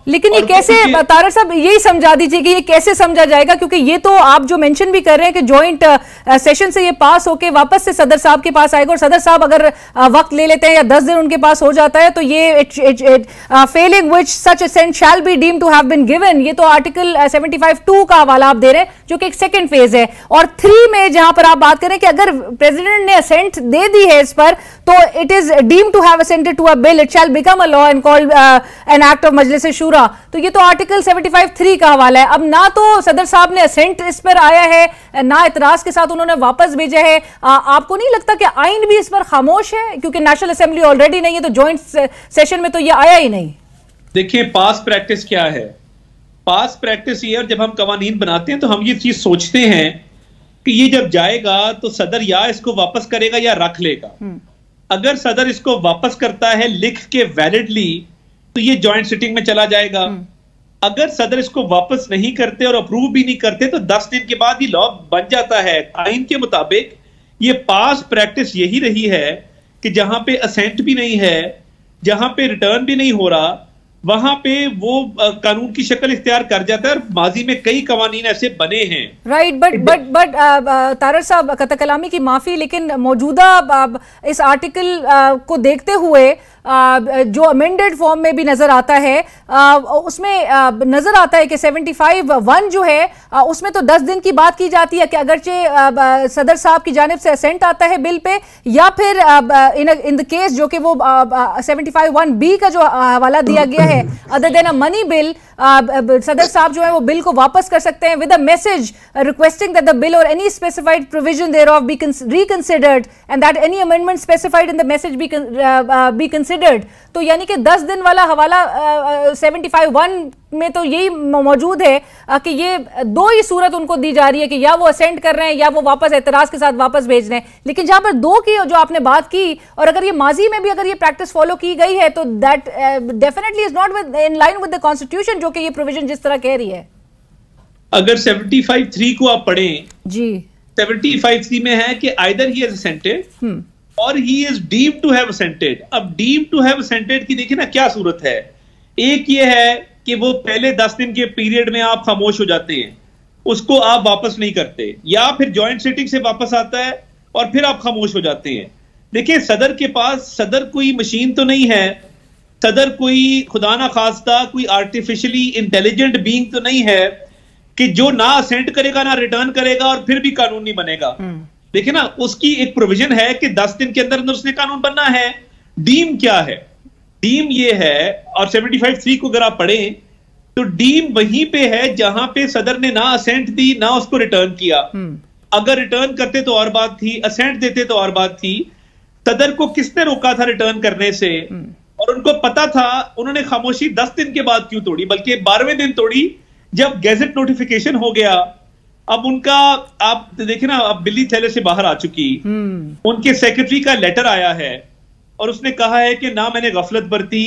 लेकिन ये कैसे, तारक साहब यही समझा दीजिए कि ये कैसे समझा जाएगा, क्योंकि ये तो आप जो मेंशन भी कर रहे हैं कि जॉइंट सेशन से ये पास होके वापस से सदर साहब के पास आएगा, और सदर साहब अगर वक्त ले लेते हैं या 10 दिन उनके पास हो जाता है तो ये failing which such assent shall be deemed to have been given, ये तो आर्टिकल 75(2) का हवाला आप दे रहे हैं, जो कि एक सेकंड फेज है। और 3 में जहां पर आप बात करें कि अगर प्रेसिडेंट ने असेंट दे दी है इस पर, तो it is deemed to have assented to a bill, it shall become a law and called an act of Majlis Shura. तो ये तो आर्टिकल 75(3) का हवाला है। अब ना तो सदर साहब ने असेंट इस पर आया है, ना इतराज के साथ उन्होंने वापस भेजा है। आपको नहीं लगता कि आइन भी इस पर खामोश है, क्योंकि नेशनल असेंबली ऑलरेडी नहीं है, तो जॉइंट सेशन में तो ये आया ही नहीं। देखिए, पास प्रैक्टिस क्या है? पास प्रैक्टिस ये, और जब हम कवानीन बनाते हैं तो हम ये चीज सोचते हैं कि ये जब जाएगा तो सदर या इसको वापस करेगा या रख लेगा। अगर सदर इसको वापस करता है लिख के वैलिडली, तो ये जॉइंट सिटिंग में चला जाएगा। अगर सदर इसको वापस नहीं करते और अप्रूव भी नहीं करते तो 10 दिन के बाद ये लॉ बन जाता है। आइन के मुताबिक ये पास प्रैक्टिस यही रही है कि जहां पे असेंट भी नहीं है, जहां पे रिटर्न भी नहीं हो रहा, वहां पे वो कानून की शक्ल इख्तियार कर जाता है। और माजी में कई कवानीन ऐसे बने हैं। राइट, बट तारक साहब, कतई कलामी की माफी, लेकिन मौजूदा इस आर्टिकल को देखते हुए जो अमेंडेड फॉर्म में भी नजर आता है, उसमें नजर आता है कि 75(1) जो है उसमें तो 10 दिन की बात की जाती है कि अगरचे सदर साहब की जानिब से असेंट आता है बिल पे, या फिर इन द केस जो कि वो 75(1)(b) का जो हवाला दिया गया है, other than a money bill, सदर साहब जो है वो बिल को वापस कर सकते हैं with a message requesting that the bill or any specified provision thereof be reconsidered and that any amendment specified in the message be considered. तो यानी कि 10 दिन वाला हवाला 75(1) में तो यही मौजूद है कि ये दो ही सूरत उनको दी जा रही है कि या वो असेंट कर रहे हैं या वो वापस एतराज के साथ वापस भेज रहे हैं। लेकिन जहां पर 2 की जो आपने बात की, और अगर ये माजी में भी अगर ये प्रैक्टिस फॉलो की गई है, तो that definitely is not in line with the constitution, जो कि ये प्रोविजन जिस तरह कह रही है। अगर 75(3) को आप पढ़ें जी, 75(3) में है कि आइदर ही हैज असेंटेड और he is deemed to have assented. अब डीम्ड टू हैव असेंटेड की देखिए ना क्या सूरत है। एक ये है कि वो पहले 10 दिन के पीरियड में आप खामोश हो जाते हैं, उसको आप वापस नहीं करते, या फिर जॉइंट सिटिंग से वापस आता है और फिर आप खामोश हो जाते हैं। देखिए, सदर के पास, सदर कोई मशीन तो नहीं है, सदर कोई खुदा ना खास्ता कोई आर्टिफिशियली इंटेलिजेंट बीइंग तो नहीं है कि जो ना असेंट करेगा ना रिटर्न करेगा और फिर भी कानून नहीं बनेगा। देखिए ना, उसकी एक प्रोविजन है कि 10 दिन के अंदर उसने कानून बनना है। डीम क्या है? डीम ये है, और 75(3) को अगर आप पढ़ें तो डीम वहीं पे है जहां पे सदर ने ना असेंट दी ना उसको रिटर्न किया। अगर रिटर्न करते तो और बात थी, असेंट देते तो और बात थी। सदर को किसने रोका था रिटर्न करने से? और उनको पता था, उन्होंने खामोशी 10 दिन के बाद क्यों तोड़ी, बल्कि 12वें दिन तोड़ी जब गैजेट नोटिफिकेशन हो गया। अब उनका, आप देखिए ना, अब बिल्ली थैले से बाहर आ चुकी। उनके सेक्रेटरी का लेटर आया है और उसने कहा है कि ना मैंने गफलत बरती,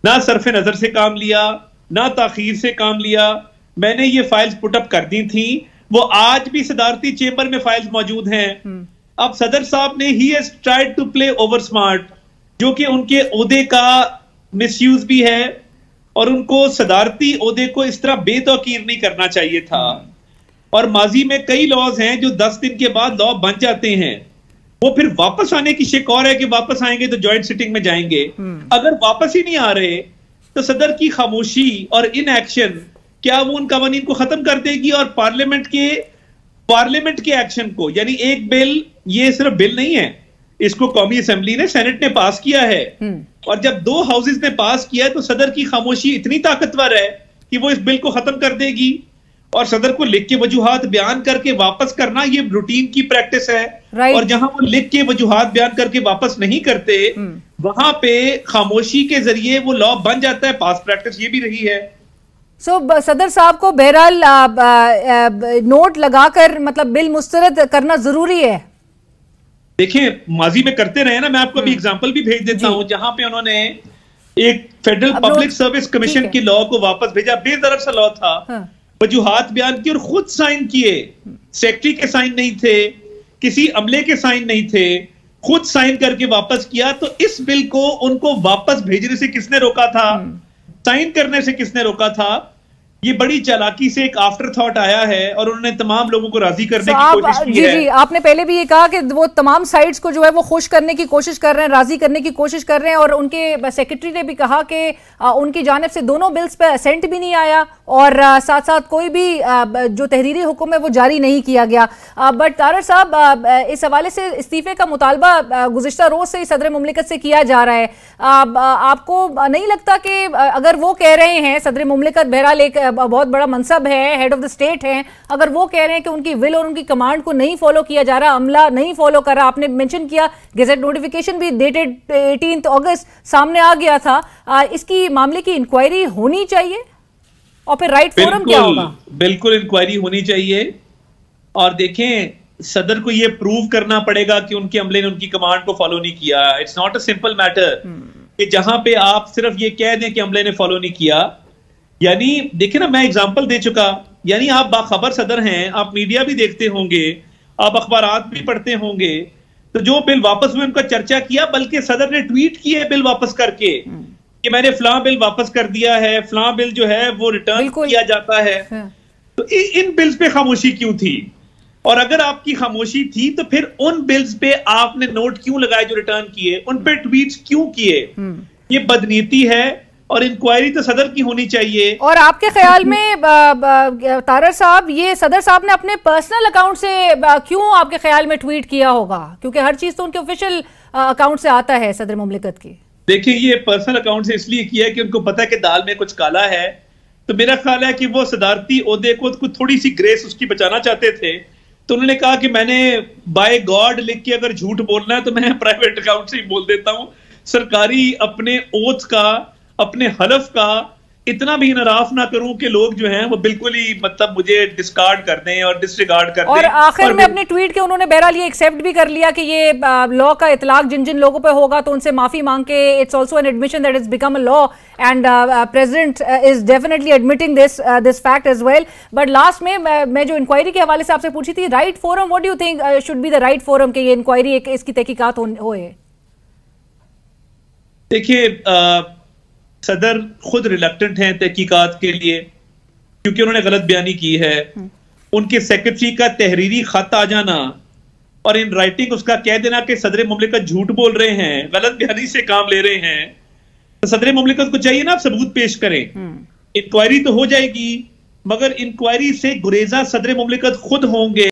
ना सरफे नजर से काम लिया, ना ताखीर से काम लिया, मैंने ये फाइल्स पुटअप कर दी थी। वो आज भी सदारती चेंबर में फाइल्स मौजूद हैं। अब सदर साहब ने he has tried to play over smart, जो कि उनके ओहदे का मिसयूज भी है, और उनको सदारती ओहदे को इस तरह बेतौकीर नहीं करना चाहिए था। और माजी में कई लॉज हैं जो 10 दिन के बाद लॉ बन जाते हैं, वो फिर वापस आने की शिक और है कि वापस आएंगे तो जॉइंट सिटिंग में जाएंगे। अगर वापस ही नहीं आ रहे तो सदर की खामोशी और इनएक्शन क्या वो उन कवानीन को खत्म कर देगी और पार्लियामेंट के एक्शन को, यानी एक बिल, ये सिर्फ बिल नहीं है, इसको कौमी असेंबली ने, सेनेट ने पास किया है, और जब 2 हाउसेज ने पास किया है तो सदर की खामोशी इतनी ताकतवर है कि वो इस बिल को खत्म कर देगी। और सदर को लिख के वजूहात बयान करके वापस करना ये रूटीन की प्रैक्टिस है। और जहां वो लिख के वजूहात बयान करके वापस नहीं करते, वहां पे खामोशी के जरिए वो लॉ बन जाता है। पास प्रैक्टिस ये भी रही है। सदर साहब को बहरहाल नोट लगाकर मतलब बिल मुस्तरद करना जरूरी है। देखिए, माजी में करते रहे ना, मैं आपको अभी एग्जांपल भी भेज देता हूं जहां पे उन्होंने एक फेडरल पब्लिक सर्विस कमीशन की लॉ को वापस भेजा। बेदरद सा लॉ था, वजूहात बयान की और खुद साइन किए। सेक्रेटरी के साइन नहीं थे, किसी अमले के साइन नहीं थे, खुद साइन करके वापस किया। तो इस बिल को उनको वापस भेजने से किसने रोका था? साइन करने से किसने रोका था? ये बड़ी चालाकी से एक आफ्टर थॉट आया है और उन्होंने तमाम लोगों को राजी करने की कोशिश की है। जी, आपने पहले भी ये कहा कि वो तमाम साइड्स को जो है वो खुश करने की कोशिश कर रहे हैं, राजी करने की कोशिश कर रहे हैं, और उनके सेक्रेटरी ने भी कहा कि उनकी जानिब से दोनों बिल्स पे असेंट भी नहीं आया और साथ साथ कोई भी जो तहरीरी हुक्म है वो जारी नहीं किया गया। बट तारर साहब, इस हवाले से इस्तीफे का मुतालबा गुज़िश्ता रोज से ही सदर मुमलिकत से किया जा रहा है। आपको नहीं लगता कि अगर वो कह रहे हैं, सदर मुमलिकत बहरहाल एक बहुत बड़ा मनसब है, हेड ऑफ द स्टेट है, अगर वो कह रहे हैं कि उनकी विल और उनकी कमांड को नहीं फॉलो किया जा रहा, अमला नहीं फॉलो कर रहा, आपने मेंशन किया गेजेट नोटिफिकेशन भी डेटेड 18 अगस्त सामने आ गया था, इसकी मामले की इंक्वायरी होनी चाहिए और फिर राइट फोरम क्या होगा? बिल्कुल इंक्वायरी होनी चाहिए। और देखें, सदर को यह प्रूव करना पड़ेगा कि उनके अमले ने उनकी कमांड को फॉलो नहीं किया। It's not a simple matter कि जहां पे आप सिर्फ ये कह दें कि अमले ने फॉलो नहीं किया। यानी देखिए ना, मैं एग्जांपल दे चुका, यानी आप बाखबर सदर हैं, आप मीडिया भी देखते होंगे, आप अखबारात भी पढ़ते होंगे, तो जो बिल वापस हुए उनका चर्चा किया, बल्कि सदर ने ट्वीट किए बिल वापस करके कि मैंने फलां बिल वापस कर दिया है, फलां बिल जो है वो रिटर्न किया जाता है। तो इन बिल्स पे खामोशी क्यों थी? और अगर आपकी खामोशी थी तो फिर उन बिल्स पे आपने नोट क्यों लगाए जो रिटर्न किए, उन पे ट्वीट्स क्यों किए? ये बदनीति है और इंक्वायरी तो सदर की होनी चाहिए। और आपके ख्याल में तारर साहब, ये सदर साहब ने अपने पर्सनल अकाउंट से क्यों आपके ख्याल में ट्वीट किया होगा? क्योंकि हर चीज तो उनके ऑफिशियल अकाउंट से आता है सदर मुमलिकत की। देखिए, ये पर्सनल अकाउंट से इसलिए किया है कि उनको पता है कि दाल में कुछ काला है। तो मेरा ख्याल है कि वो सदारती ओहदे को थोड़ी सी ग्रेस उसकी बचाना चाहते थे, तो उन्होंने कहा कि मैंने बाय गॉड लिख के अगर झूठ बोलना है तो मैं प्राइवेट अकाउंट से ही बोल देता हूं। सरकारी अपने ओथ का, अपने हलफ का इतना भी इनराफ ना करूं कि लोग जो हैं वो बिल्कुल ही मतलब मुझे डिस्कार्ड कर दें और डिसरिगार्ड कर दें। और आखिर में अपने ट्वीट के उन्होंने बहरहाल ये एक्सेप्ट भी कर लिया कि ये लॉ का इतलाक जिन जिन लोगों पे होगा तो उनसे माफी मांग के it's also an admission that it's become a law and president is definitely admitting this fact as well. But last में मैं जो इंक्वायरी के हवाले से आपसे पूछी थी, right forum, what do you think should be the right forum कि ये इंक्वायरी इसकी तहकीकात होए? देखिए, सदर खुद रिलक्टेंट हैं तहकीकात के लिए क्योंकि उन्होंने गलत बयानी की है। उनके सेक्रेटरी का तहरीरी खत आ जाना और इन राइटिंग उसका कह देना कि सदर मुमलिकत झूठ बोल रहे हैं, गलत बयानी से काम ले रहे हैं, तो सदर मुमलिकत को चाहिए ना आप सबूत पेश करें। इंक्वायरी तो हो जाएगी, मगर इंक्वायरी से गुरेजा सदर मुमलिकत खुद होंगे।